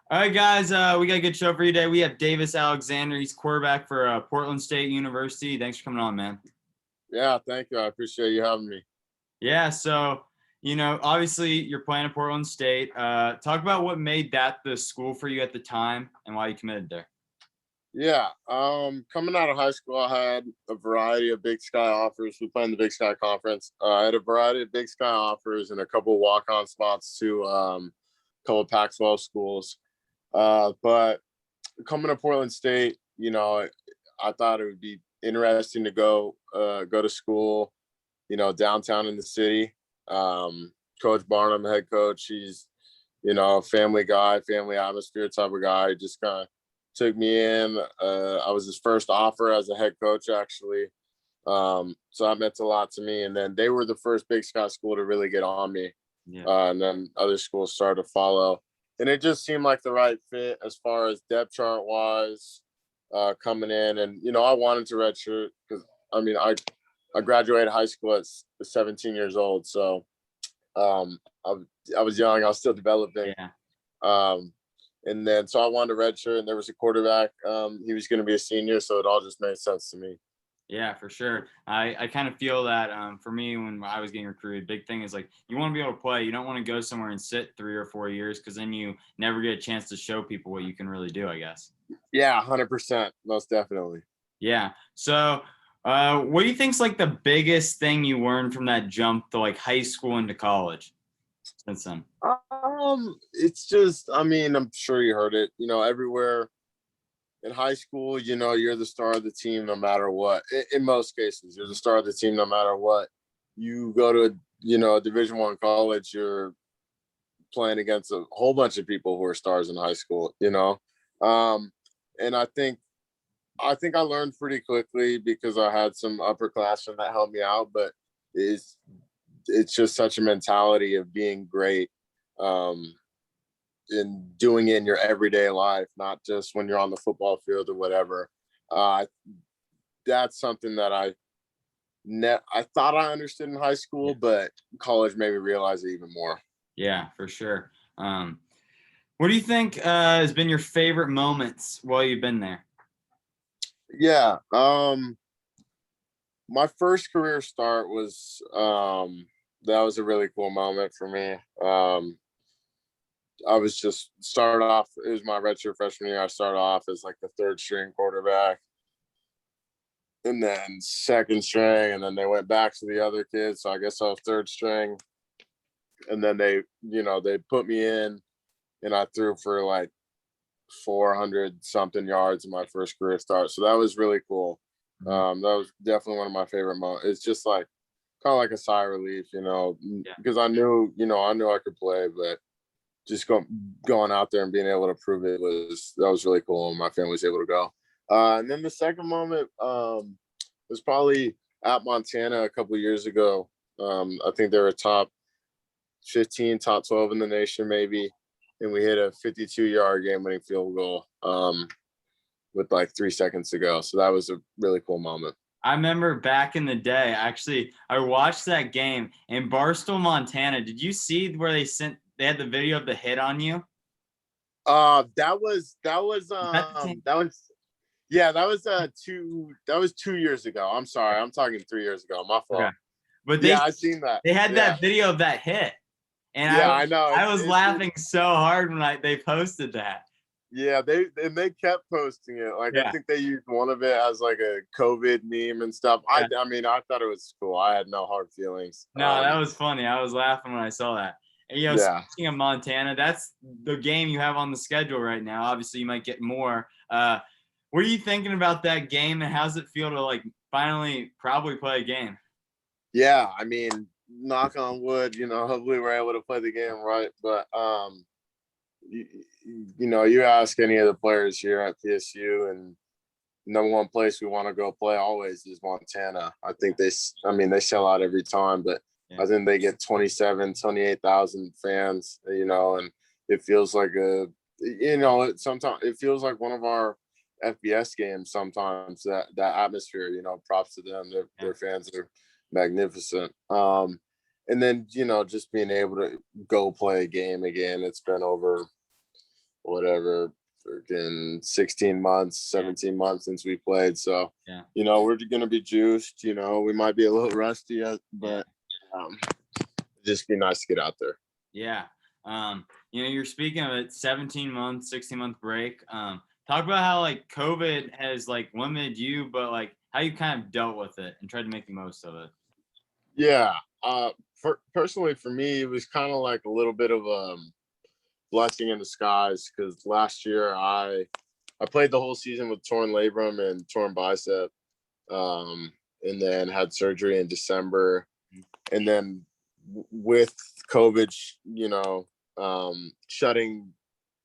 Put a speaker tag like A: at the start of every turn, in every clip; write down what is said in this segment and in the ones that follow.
A: All right, guys, we got a good show for you today. We have Davis Alexander. He's quarterback for Portland State University. Thanks for coming on, man.
B: Yeah, thank you. I appreciate you having me.
A: Yeah, so, obviously you're playing at Portland State. Talk about what made that the school for you at the time and why you committed there.
B: Yeah, coming out of high school, I had a variety of Big Sky offers. We played in the Big Sky Conference. I had a variety of Big Sky offers and a couple walk-on spots to a couple of Pac-12 schools. But coming to Portland State, I thought it would be interesting to go to school, downtown in the city. Coach Barnum, the head coach, he's a family guy, family atmosphere type of guy. Just kind of took me in. I was his first offer as a head coach, actually. So that meant a lot to me. And then they were the first Big Sky school to really get on me.
A: Yeah.
B: And then other schools started to follow. And it just seemed like the right fit as far as depth chart wise, coming in. And, I wanted to redshirt because, I graduated high school at 17 years old. So I was young. I was still developing.
A: Yeah.
B: And then so I wanted a redshirt, and there was a quarterback. He was going to be a senior, so it all just made sense to me.
A: Yeah, for sure. I kind of feel that for me when I was getting recruited, big thing is like you want to be able to play. You don't want to go somewhere and sit 3 or 4 years because then you never get a chance to show people what you can really do, I guess.
B: Yeah, 100%. Most definitely.
A: Yeah. So what do you think's like the biggest thing you learned from that jump to like high school into college since then?
B: It's just, I'm sure you heard it, everywhere in high school, you're the star of the team no matter what. In most cases, you're the star of the team no matter what. You go to a Division I college, you're playing against a whole bunch of people who are stars in high school, and I think I learned pretty quickly because I had some upperclassmen that helped me out, but it's just such a mentality of being great, and doing it in your everyday life, not just when you're on the football field or whatever. That's something that I thought I understood in high school, but college made me realize it even more.
A: Yeah, for sure. What do you think has been your favorite moments while you've been there?
B: Yeah. My first career start was that was a really cool moment for me. I was just started off. It was my redshirt freshman year. I started off as like the third string quarterback, and then second string, and then they went back to the other kids. So I guess I was third string, and then they put me in, and I threw for like 400 something yards in my first career start. So that was really cool. That was definitely one of my favorite moments. It's just like kind of like a sigh of relief, because I knew I could play, but just going out there and being able to prove it was really cool. And my family was able to go. And then the second moment was probably at Montana a couple of years ago. I think they were top 15, top 12 in the nation, maybe. And we hit a 52-yard game-winning field goal with like 3 seconds to go. So that was a really cool moment.
A: I remember back in the day, actually, I watched that game in Barstow, Montana. Did you see where they had the video of the hit on you?
B: That was 2 years ago. I'm sorry. I'm talking 3 years ago. My fault.
A: Okay. But
B: I've seen that.
A: They had that video of that hit. And
B: I know.
A: I was laughing so hard when they posted that.
B: Yeah, they kept posting it. Like, I think they used one of it as like a COVID meme and stuff. Yeah. I thought it was cool. I had no hard feelings.
A: No, that was funny. I was laughing when I saw that. And, speaking of Montana, that's the game you have on the schedule right now. Obviously, you might get more. What are you thinking about that game, and how's it feel to like finally probably play a game?
B: Yeah, knock on wood, hopefully we're able to play the game right. But you ask any of the players here at PSU, and number one place we want to go play always is Montana. I think they sell out every time, but I think they get 28,000 fans, and it feels like sometimes it feels like one of our FBS games sometimes, that atmosphere, props to them. Their fans are magnificent. And then, just being able to go play a game again. It's been over whatever, freaking 16 months, 17 months since we played. So, you know, we're going to be juiced. You know, we might be a little rusty, but just be nice to get out there.
A: Yeah. You know, you're speaking of it, 17 months, 16-month break. Talk about how like COVID has like limited you, but like how you kind of dealt with it and tried to make the most of it.
B: Yeah. Personally, for me, it was kind of like a little bit of a blessing in disguise, because last year I played the whole season with torn labrum and torn bicep, and then had surgery in December, and then with COVID, you know, shutting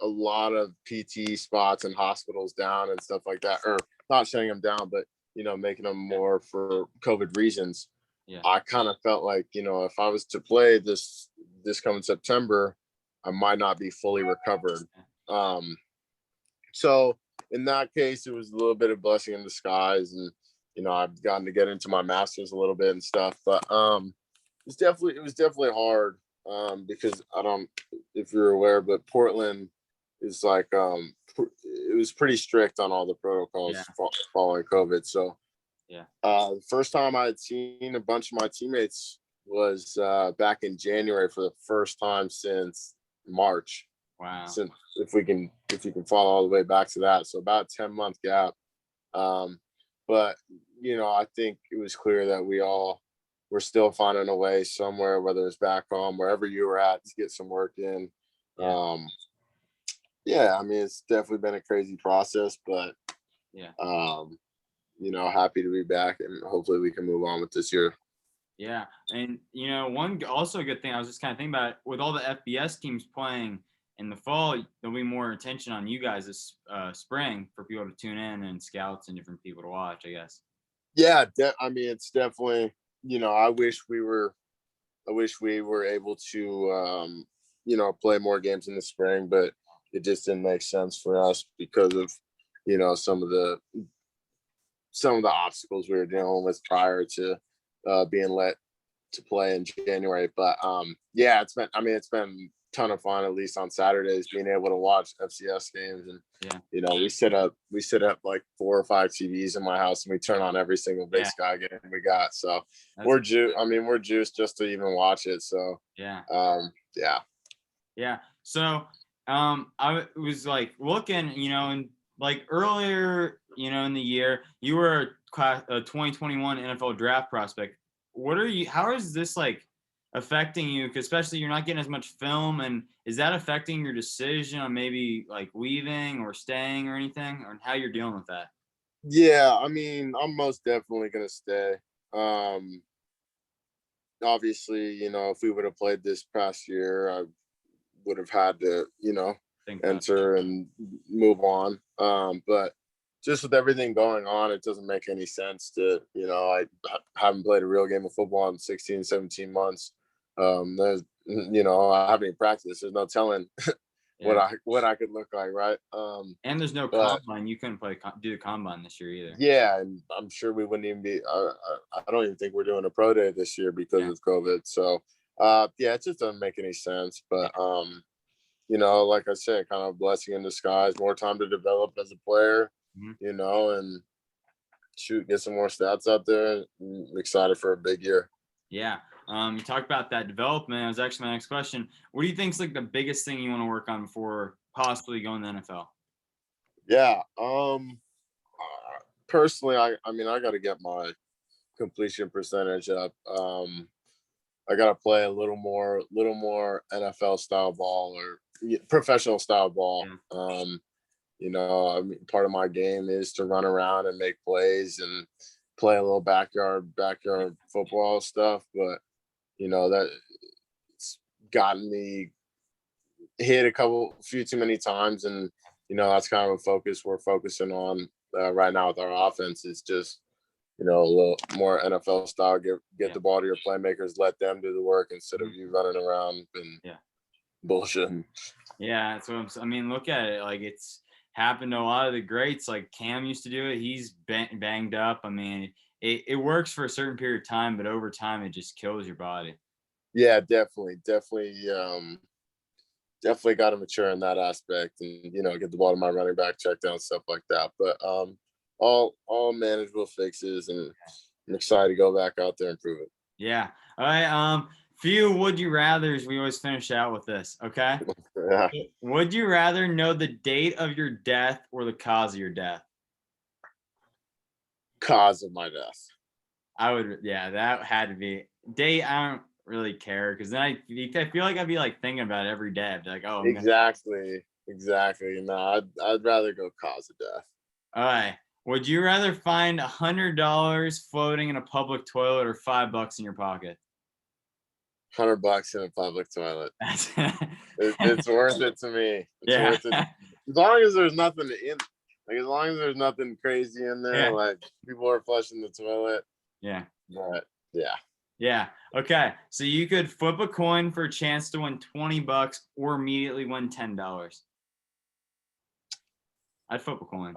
B: a lot of PT spots and hospitals down and stuff like that, or not shutting them down, but, you know, making them more for COVID reasons. I kind of felt like, you know, if I was to play this coming September, I might not be fully recovered. So in that case, it was a little bit of blessing in disguise, and, you know, I've gotten to get into my master's a little bit and stuff, but it was definitely hard, because I don't, if you're aware, but Portland is like, it was pretty strict on all the protocols following COVID. So the first time I had seen a bunch of my teammates was back in January for the first time since March.
A: Wow.
B: Since if you can follow all the way back to that, so about a 10-month gap. But, you know, I think it was clear that we're still finding a way somewhere, whether it's back home, wherever you were at, to get some work in. I mean, it's definitely been a crazy process, but you know, happy to be back, and hopefully we can move on with this year.
A: Yeah. And, you know, one also good thing I was just kind of thinking about, with all the FBS teams playing in the fall, there'll be more attention on you guys this spring for people to tune in, and scouts and different people to watch, I guess.
B: Yeah. I mean, it's definitely, you know, I wish we were able to, you know, play more games in the spring, but it just didn't make sense for us because of, you know, some of the obstacles we were dealing with prior to being let to play in January. But it's been a ton of fun, at least on Saturdays, being able to watch FCS games. And you know, we set up like 4 or 5 TVs in my house, and we turn on every single Big Sky game we got. So we're juiced just to even watch it. So
A: So I was like looking, you know, and like earlier, you know, in the year, you were a 2021 NFL draft prospect. How is this like affecting you? Because especially you're not getting as much film, and is that affecting your decision on maybe like leaving or staying or anything, or how you're dealing with that?
B: Yeah, I mean, I'm most definitely gonna stay. Obviously, you know, if we would have played this past year, I would have had to, you know, enter and move on. But just with everything going on, it doesn't make any sense to, you know, I haven't played a real game of football in 16, 17 months. There's, you know, I haven't even practiced. There's no telling what I could look like, right?
A: And there's no combine. You couldn't do the combine this year either.
B: Yeah, and I'm sure we wouldn't even be. I don't even think we're doing a pro day this year because of COVID. So, it just doesn't make any sense. But you know, like I said, kind of a blessing in disguise. More time to develop as a player, you know, and get some more stats out there. I'm excited for a big year.
A: Yeah. You talked about that development. That was actually my next question. What do you think is like the biggest thing you want to work on before possibly going to the NFL?
B: Yeah. Personally, I mean, I got to get my completion percentage up. I got to play a little more NFL style ball, or professional style ball. You know, I mean, part of my game is to run around and make plays and play a little backyard football stuff. But, you know, it's gotten me hit a few too many times. And, you know, that's kind of a focus we're focusing on right now with our offense. Is just, you know, a little more NFL style, get the ball to your playmakers, let them do the work instead of you running around and bullshitting.
A: Yeah, that's what I mean, look at it. Like, it's happened to a lot of the greats. Like Cam used to do it. He's banged up. I mean, it works for a certain period of time, but over time, it just kills your body.
B: Yeah, definitely definitely got to mature in that aspect, and get the ball to my running back, check down, stuff like that. But all manageable fixes, and I'm excited to go back out there and prove it.
A: Yeah. All right. Few would you rather's. We always finish out with this. Okay.
B: Yeah.
A: Would you rather know the date of your death or the cause of your death?
B: Cause of my death.
A: I would. Yeah, that had to be date. I don't really care because then I feel like I'd be like thinking about it every day. I'd be like, oh,
B: exactly. No, I'd rather go cause of death.
A: All right. Would you rather find $100 floating in a public toilet or $5 in your pocket?
B: $100 in a public toilet. It's worth it to me. It's
A: Yeah.
B: worth it. As long as there's nothing in, like as long as there's nothing crazy in there, like people are flushing the toilet.
A: Yeah.
B: But yeah.
A: Yeah. Okay. So you could flip a coin for a chance to win $20 or immediately win $10. I'd flip a coin.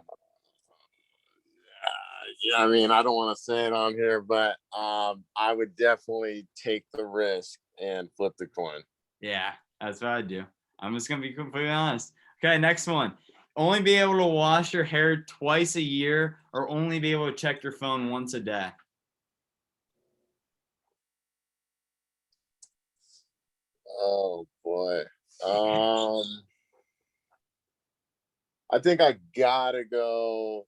B: Yeah, I mean, I don't want to say it on here, but I would definitely take the risk and flip the coin.
A: Yeah, that's what I'd do. I'm just gonna be completely honest. Okay, next one. Only be able to wash your hair twice a year, or only be able to check your phone once a day.
B: Oh boy. I think I gotta go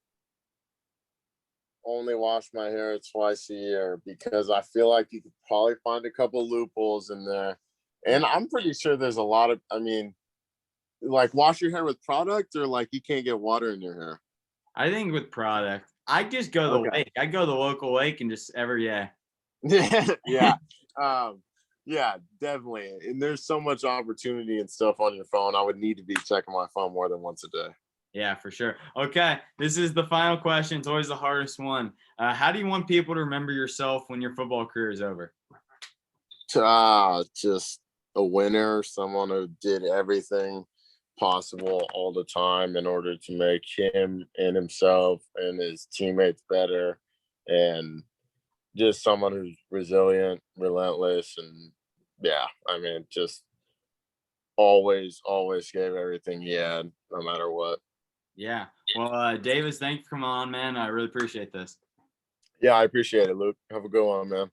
B: only wash my hair twice a year, because I feel like you could probably find a couple loopholes in there. And I'm pretty sure there's a lot of, I mean, like wash your hair with product, or like you can't get water in your hair.
A: I think with product, I'd just go to the lake. I'd go to the local lake and just yeah.
B: Yeah. Yeah, definitely. And there's so much opportunity and stuff on your phone. I would need to be checking my phone more than once a day.
A: Yeah, for sure. Okay, this is the final question. It's always the hardest one. How do you want people to remember yourself when your football career is over?
B: Just a winner, someone who did everything possible all the time in order to make him and himself and his teammates better, and just someone who's resilient, relentless, and yeah, I mean, just always gave everything he had, no matter what.
A: Yeah. Well, Davis, thank you for coming on, man. I really appreciate this.
B: Yeah, I appreciate it, Luke. Have a good one, man.